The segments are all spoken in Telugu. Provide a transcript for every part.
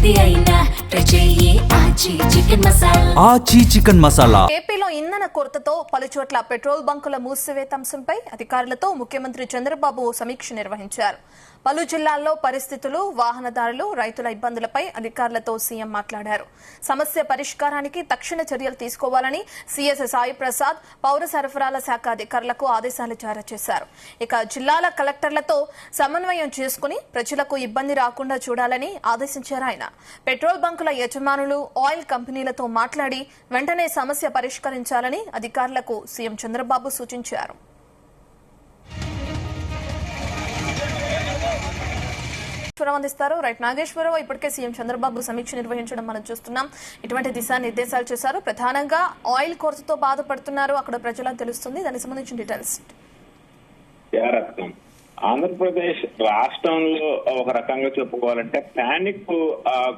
ఏది అయినా ఆచి చికెన్ మసాలా. ఏపీలో ఇంధన కొరతతో పలుచోట్ల పెట్రోల్ బంకుల మూసివేత అంశంపై అధికారులతో ముఖ్యమంత్రి చంద్రబాబు సమీక్ష నిర్వహించారు. పలు జిల్లాల్లో పరిస్థితులు, వాహనదారులు, రైతుల ఇబ్బందులపై అధికారులతో సీఎం మాట్లాడారు. సమస్య పరిష్కారానికి తక్షణ చర్యలు తీసుకోవాలని సీఎస్ సాయి ప్రసాద్ పౌర సరఫరాల శాఖ అధికారులకు ఆదేశాలు జారీ చేశారు. ఇక జిల్లాల కలెక్టర్లతో సమన్వయం చేసుకుని ప్రజలకు ఇబ్బంది రాకుండా చూడాలని ఆదేశించారు ఆయన. పెట్రోల్ బంకుల యజమానులు, ఆయిల్ కంపెనీలతో మాట్లాడి వెంటనే సమస్య పరిష్కరించాలని అధికారులకు సీఎం చంద్రబాబు సూచించారు. అందిస్తారు. రైట్ నాగేశ్వరరావు, ఇప్పటికే సీఎం చంద్రబాబు సమీక్ష నిర్వహించడం మనం చూస్తున్నాం. ఇటువంటి దిశానిర్దేశాలు చేశారు. ప్రధానంగా ఆయిల్ కొరతతో బాధపడుతున్నారు అక్కడ ప్రజలకు తెలుస్తుంది. దానికి సంబంధించిన డీటెయిల్స్. ఆంధ్రప్రదేశ్ రాష్ట్రంలో ఒక రకంగా చెప్పుకోవాలంటే పానిక్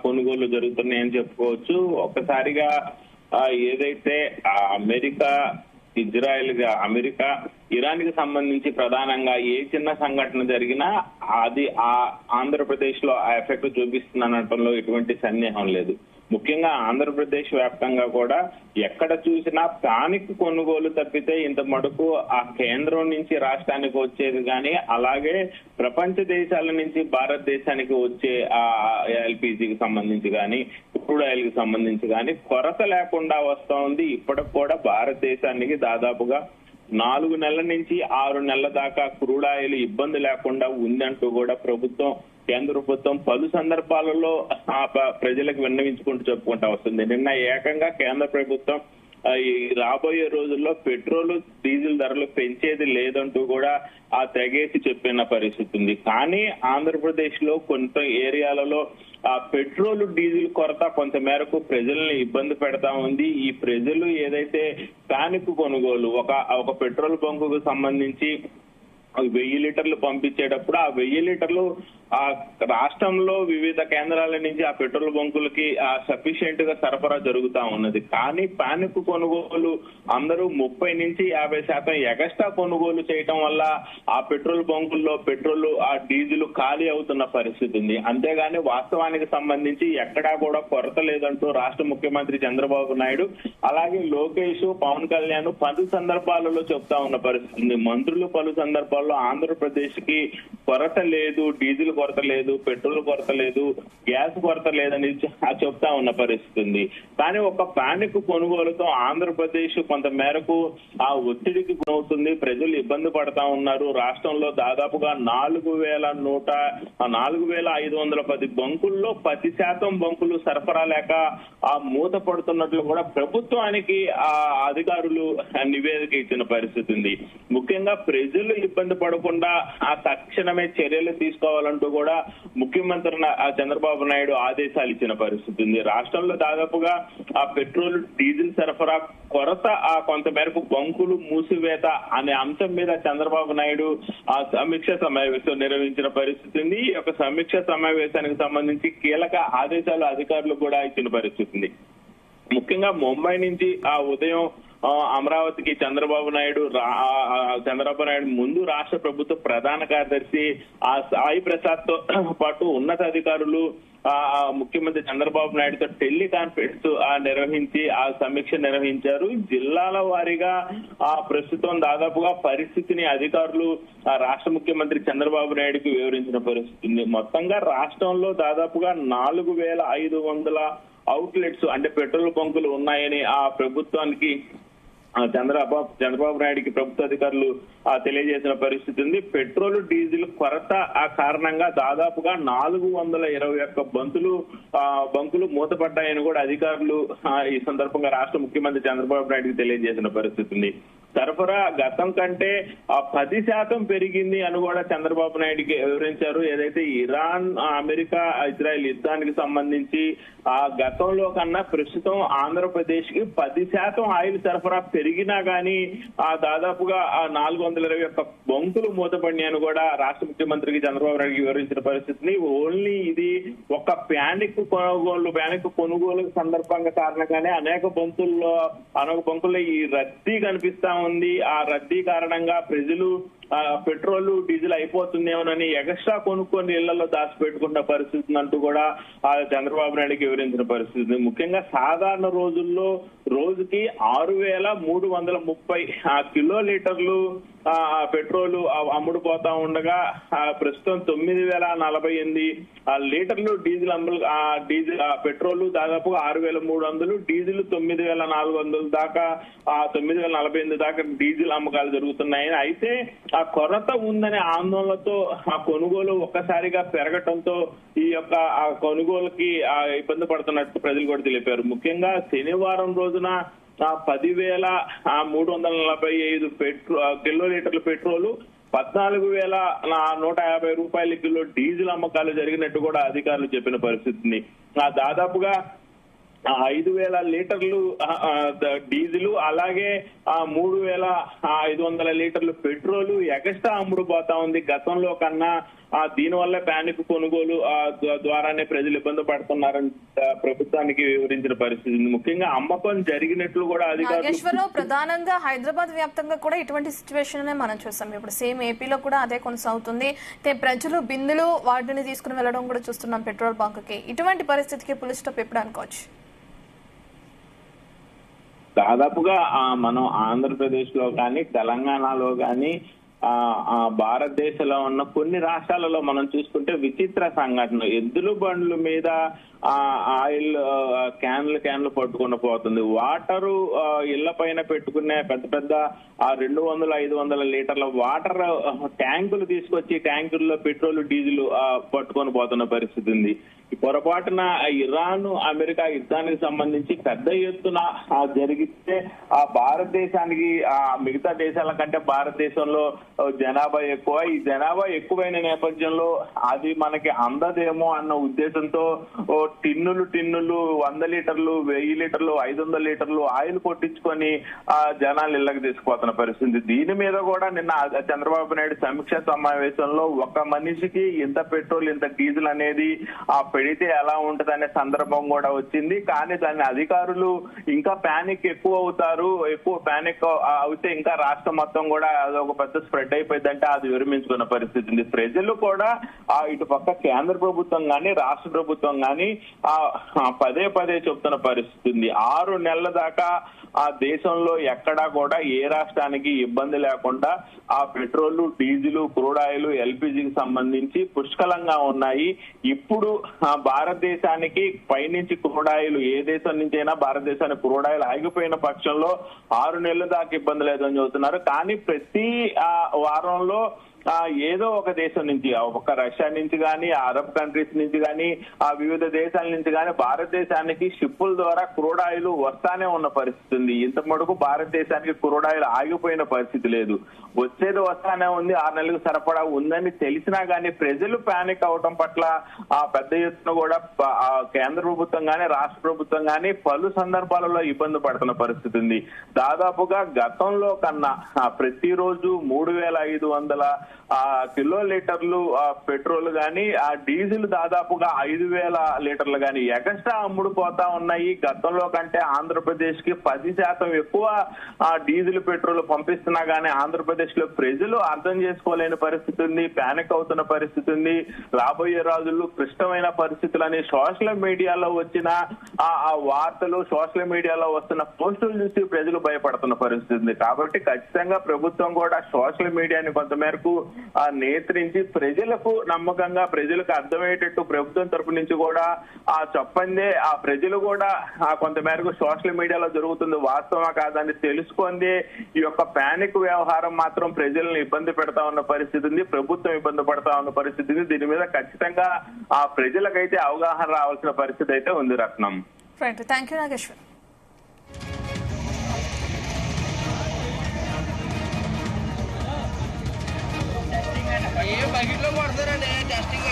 కొనుగోలు జరుగుతున్నాయని చెప్పుకోవచ్చు. ఒక్కసారిగా ఏదైతే అమెరికా, ఇరాన్ కి సంబంధించి ప్రధానంగా ఏ చిన్న సంఘటన జరిగినా అది ఆంధ్రప్రదేశ్ లో ఆ ఎఫెక్ట్ చూపిస్తుందనటంలో ఎటువంటి సందేహం లేదు. ముఖ్యంగా ఆంధ్రప్రదేశ్ వ్యాప్తంగా కూడా ఎక్కడ చూసినా పానిక్ కొనుగోలు తప్పితే ఇంత మటుకు ఆ కేంద్రం నుంచి రాష్ట్రానికి వచ్చేది కానీ, అలాగే ప్రపంచ దేశాల నుంచి భారతదేశానికి వచ్చే ఆ ఎల్పిజికి సంబంధించి కానీ, క్రూడ్ ఆయిల్ కి సంబంధించి కానీ కొరత లేకుండా వస్తా ఉంది. ఇప్పటికి కూడా భారతదేశానికి దాదాపుగా 4 నెలల నుంచి 6 నెలల దాకా క్రూడ్ ఆయిల్ ఇబ్బంది లేకుండా ఉందంటూ కూడా కేంద్ర ప్రభుత్వం పలు సందర్భాలలో ప్రజలకు విన్నవించుకుంటూ చెప్పుకుంటా వస్తుంది. నిన్న ఏకంగా కేంద్ర ప్రభుత్వం రాబోయే రోజుల్లో పెట్రోల్, డీజిల్ ధరలు పెంచేది లేదంటూ కూడా తెగేసి చెప్పిన పరిస్థితి ఉంది. కానీ ఆంధ్రప్రదేశ్ లో కొంత ఏరియాలలో పెట్రోల్, డీజిల్ కొరత కొంత మేరకు ప్రజల్ని ఇబ్బంది పెడతా ఉంది. ఈ ప్రజలు ఏదైతే పానిక్ కొనుగోలు ఒక పెట్రోల్ బంకుకు సంబంధించి 1000 లీటర్లు పంపించేటప్పుడు ఆ 1000 లీటర్లు ఆ రాష్ట్రంలో వివిధ కేంద్రాల నుంచి ఆ పెట్రోల్ బంకులకి సఫిషియెంట్ గా సరఫరా జరుగుతా ఉన్నది. కానీ పానిక్ కొనుగోలు అందరూ 30 నుంచి 50% ఎగస్ట్రా కొనుగోలు చేయటం వల్ల ఆ పెట్రోల్ బంకుల్లో పెట్రోల్, ఆ డీజిల్ ఖాళీ అవుతున్న పరిస్థితి ఉంది. అంతేగాని వాస్తవానికి సంబంధించి ఎక్కడా కూడా కొరత లేదంటూ రాష్ట్ర ముఖ్యమంత్రి చంద్రబాబు నాయుడు, అలాగే లోకేష్, పవన్ కళ్యాణ్ పలు సందర్భాలలో చెప్తా ఉన్న పరిస్థితి ఉంది. మంత్రులు పలు సందర్భాల్లో ఆంధ్రప్రదేశ్ కి కొరత లేదు, డీజిల్ కొరత లేదు, పెట్రోల్ కొరత లేదు, గ్యాస్ కొరత లేదని చెప్తా ఉన్న పరిస్థితి ఉంది. కానీ ఒక పానిక్ కొనుగోలుతో ఆంధ్రప్రదేశ్ కొంత మేరకు ఆ ఒత్తిడికి గురవుతుంది. ప్రజలు ఇబ్బంది పడతా ఉన్నారు. రాష్ట్రంలో దాదాపుగా 4,510 బంకుల్లో 10% బంకులు సరఫరా లేక మూత పడుతున్నట్లు కూడా ప్రభుత్వానికి అధికారులు నివేదిక ఇచ్చిన పరిస్థితి ఉంది. ముఖ్యంగా ప్రజలు ఇబ్బంది పడకుండా తక్షణమే చర్యలు తీసుకోవాలంటూ కూడా ముఖ్యమంత్రి చంద్రబాబు నాయుడు ఆదేశాలు ఇచ్చిన పరిస్థితి ఉంది. రాష్ట్రంలో దాదాపుగా ఆ పెట్రోల్, డీజిల్ సరఫరా కొరత కొంత మేరకు బంకులు మూసివేత అనే అంశం మీద చంద్రబాబు నాయుడు సమీక్ష సమావేశం నిర్వహించిన పరిస్థితి ఉంది. ఈ యొక్క సమీక్ష సమావేశానికి సంబంధించి కీలక ఆదేశాలు అధికారులు కూడా ఇచ్చిన పరిస్థితి ఉంది. ముఖ్యంగా ముంబై నుంచి ఉదయం అమరావతికి చంద్రబాబు నాయుడు ముందు రాష్ట్ర ప్రభుత్వ ప్రధాన కార్యదర్శి సాయి ప్రసాద్ తో పాటు ఉన్నతాధికారులు ముఖ్యమంత్రి చంద్రబాబు నాయుడుతో టెలికాన్ఫరెన్స్ నిర్వహించి సమీక్ష నిర్వహించారు. జిల్లాల వారీగా ప్రస్తుతం దాదాపుగా పరిస్థితిని అధికారులు రాష్ట్ర ముఖ్యమంత్రి చంద్రబాబు నాయుడుకి వివరించిన పరిస్థితి. మొత్తంగా రాష్ట్రంలో దాదాపుగా 4,500 అవుట్లెట్స్ అంటే పెట్రోల్ బంకులు ఉన్నాయని ప్రభుత్వానికి చంద్రబాబు నాయుడికి ప్రభుత్వ అధికారులు తెలియజేసిన పరిస్థితి ఉంది. పెట్రోల్, డీజిల్ కొరత కారణంగా దాదాపుగా 421 బంకులు మూతపడ్డాయని కూడా అధికారులు ఈ సందర్భంగా రాష్ట్ర ముఖ్యమంత్రి చంద్రబాబు నాయుడికి తెలియజేసిన పరిస్థితి ఉంది. సరఫరా గతం కంటే 10% పెరిగింది అని కూడా చంద్రబాబు నాయుడికి వివరించారు. ఏదైతే ఇరాన్, అమెరికా, ఇజ్రాయెల్ యుద్ధానికి సంబంధించి గతంలో కన్నా ప్రస్తుతం ఆంధ్రప్రదేశ్ కి 10% ఆయిల్ సరఫరా పెరిగినా గానీ దాదాపుగా 421 బంకులు మూతపడినాయని కూడా రాష్ట్ర ముఖ్యమంత్రికి చంద్రబాబు నాయుడికి వివరించిన పరిస్థితిని. ఓన్లీ ఇది ఒక పానిక్ కొనుగోలు సందర్భంగా కారణంగానే అనేక బంకుల్లో ఈ రద్దీ కనిపిస్తా ఉంది. ఆ రద్దీ కారణంగా ప్రజలు పెట్రోల్ డీజిల్ అయిపోతుందేమోనని ఎక్స్ట్రా కొనుక్కొని ఇళ్లలో దాచిపెట్టుకున్న పరిస్థితి అంటూ కూడా చంద్రబాబు నాయుడుకి వివరించిన పరిస్థితి. ముఖ్యంగా సాధారణ రోజుల్లో రోజుకి 6,330 కిలోలీటర్లు పెట్రోల్ అమ్ముడుపోతా ఉండగా ప్రస్తుతం 9,048 లీటర్లు డీజిల్ డీజిల్ పెట్రోల్ దాదాపుగా 6,300, డీజిల్ 9,400 దాకా 9,048 దాకా డీజిల్ అమ్మకాలు జరుగుతున్నాయని. అయితే ఆ కొరత ఉందనే ఆందోళనతో ఆ కొనుగోలు ఒక్కసారిగా పెరగటంతో ఈ యొక్క ఆ కొనుగోలుకి ఇబ్బంది పడుతున్నట్టు ప్రజలు కూడా తెలిపారు. ముఖ్యంగా శనివారం రోజున 10,345 కిలోలీటర్ల పెట్రోలు, 14,150 రూపాయల కిలో డీజిల్ అమ్మకాలు జరిగినట్టు కూడా అధికారులు చెప్పిన పరిస్థితిని. దాదాపుగా 5,000 లీటర్లు డీజిల్, అలాగే 3,500 లీటర్లు పెట్రోల్ ఎక్స్ట్రా అమ్ముడుపోతా ఉంది గతంలో కన్నా. దీనివల్ల ప్యానిక్ కొనుగోలు ద్వారానే ప్రజలు ఇబ్బంది పడుతున్నారని ప్రభుత్వానికి వివరించిన పరిస్థితి. ముఖ్యంగా అమ్మకం జరిగినట్లు కూడా అధికారులు ప్రధానంగా హైదరాబాద్ వ్యాప్తంగా కూడా ఇటువంటి సిచ్యువేషన్ మనం చూస్తాం. ఇప్పుడు సేమ్ ఏపీలో కూడా అదే కొనసాగుతుంది. ప్రజలు బిందులు వాటిని తీసుకుని వెళ్లడం కూడా చూస్తున్నాం పెట్రోల్ బంక్కి. ఇటువంటి పరిస్థితికి పులి స్టాప్ ఎప్పుడు అనుకోవచ్చు? దాదాపుగా మనం ఆంధ్రప్రదేశ్ లో కానీ తెలంగాణలో కానీ భారతదేశంలో ఉన్న కొన్ని రాష్ట్రాలలో మనం చూసుకుంటే విచిత్ర సంఘటన. ఎద్దుల బండ్ల మీద ఆయిల్ క్యాన్లు పట్టుకుని పోతుంది. వాటరు ఇళ్ల పైన పెట్టుకునే పెద్ద పెద్ద 200-500 లీటర్ల వాటర్ ట్యాంకులు తీసుకొచ్చి ట్యాంకుల్లో పెట్రోల్ డీజిల్ పట్టుకొని పోతున్న పరిస్థితి ఉంది. పొరపాటున ఇరాన్ అమెరికా యుద్ధానికి సంబంధించి పెద్ద ఎత్తున జరిగితే భారతదేశానికి మిగతా దేశాల కంటే భారతదేశంలో జనాభా ఎక్కువ. ఈ జనాభా ఎక్కువైన నేపథ్యంలో అది మనకి అందదేమో అన్న ఉద్దేశంతో టిన్నులు 100 లీటర్లు, 1000 లీటర్లు, 500 లీటర్లు ఆయిల్ కొట్టించుకొని జనాలు ఇళ్లకు తీసుకుపోతున్న పరిస్థితి. దీని మీద కూడా నిన్న చంద్రబాబు నాయుడు సమీక్ష సమావేశంలో ఒక మనిషికి ఇంత పెట్రోల్ ఇంత డీజిల్ అనేది పెడితే ఎలా ఉంటదనే సందర్భం కూడా వచ్చింది. కానీ దాని అధికారులు ఇంకా ప్యానిక్ ఎక్కువ అవుతారు, ఎక్కువ ప్యానిక్ అవుతే ఇంకా రాష్ట్రం మొత్తం కూడా అదొక పెద్ద స్ప్రెడ్ అయిపోయిందంటే అది విరమించుకున్న పరిస్థితి ఉంది. ప్రజలు కూడా ఇటు పక్క కేంద్ర ప్రభుత్వం గాని రాష్ట్ర ప్రభుత్వం గాని పదే చెప్తున్న పరిస్థితి ఉంది. 6 నెలల దాకా ఆ దేశంలో ఎక్కడా కూడా ఏ రాష్ట్రానికి ఇబ్బంది లేకుండా ఆ పెట్రోల్, డీజిల్, క్రూడ్ ఆయిల్, ఎల్పీజీకి సంబంధించి పుష్కలంగా ఉన్నాయి. ఇప్పుడు భారతదేశానికి పైనుంచి క్రూడ్ ఆయిల్ ఏ దేశం నుంచి అయినా భారతదేశానికి క్రూడ్ ఆయిల్ ఆగిపోయిన పక్షంలో 6 నెలల దాకా ఇబ్బంది లేదని చెబుతున్నారు. కానీ ప్రతి వారంలో ఏదో ఒక దేశం నుంచి, ఒక రష్యా నుంచి కానీ, అరబ్ కంట్రీస్ నుంచి కానీ, వివిధ దేశాల నుంచి కానీ భారతదేశానికి షిప్పుల ద్వారా క్రూడ్ ఆయిల్ వస్తానే ఉన్న పరిస్థితి ఉంది. ఇంత మటుకు భారతదేశానికి క్రూడ్ ఆయిల్ ఆగిపోయిన పరిస్థితి లేదు. వచ్చేది వస్తానే ఉంది. 6 నెలలకు సరిపడా ఉందని తెలిసినా గానీ ప్రజలు ప్యానిక్ అవడం పట్ల పెద్ద ఎత్తున కూడా కేంద్ర ప్రభుత్వం గానీ రాష్ట్ర ప్రభుత్వం గానీ పలు సందర్భాలలో ఇబ్బంది పడుతున్న పరిస్థితి ఉంది. దాదాపుగా గతంలో కన్నా ప్రతిరోజు 3,500 కిలోలీటర్లు పెట్రోల్ గానీ డీజిల్ దాదాపుగా 5,000 లీటర్లు గానీ ఎక్స్ట్రా అమ్ముడుపోతా ఉన్నాయి. గతంలో కంటే ఆంధ్రప్రదేశ్ కి 10% ఎక్కువ డీజిల్ పెట్రోల్ పంపిస్తున్నా గానీ ఆంధ్రప్రదేశ్ లో ప్రజలు అర్థం చేసుకోలేని పరిస్థితి ఉంది, ప్యానిక్ అవుతున్న పరిస్థితి ఉంది. రాబోయే రోజుల్లో క్లిష్టమైన పరిస్థితులని సోషల్ మీడియాలో వచ్చిన వార్తలు, సోషల్ మీడియాలో వస్తున్న పోస్టులు చూసి ప్రజలు భయపడుతున్న పరిస్థితి ఉంది. కాబట్టి ఖచ్చితంగా ప్రభుత్వం కూడా సోషల్ మీడియాని కొంతమేరకు నియంత్రించి ప్రజలకు నమ్మకంగా, ప్రజలకు అర్థమయ్యేటట్టు ప్రభుత్వం తరపు నుంచి కూడా చెప్పందే ప్రజలు కూడా కొంతమేరకు సోషల్ మీడియాలో జరుగుతుంది వాస్తవమా కాదని తెలుసుకుంది. ఈ యొక్క ప్యానిక్ వ్యవహారం మాత్రం ప్రజలను ఇబ్బంది పెడతా ఉన్న పరిస్థితి ఉంది, ప్రభుత్వం ఇబ్బంది పడతా ఉన్న పరిస్థితి ఉంది. దీని మీద ఖచ్చితంగా ప్రజలకైతే అవగాహన రావాల్సిన పరిస్థితి అయితే ఉంది. రత్నం. Thank you Nageshwar. ఏ బకెట్లో కొడతారండి టెస్టింగ్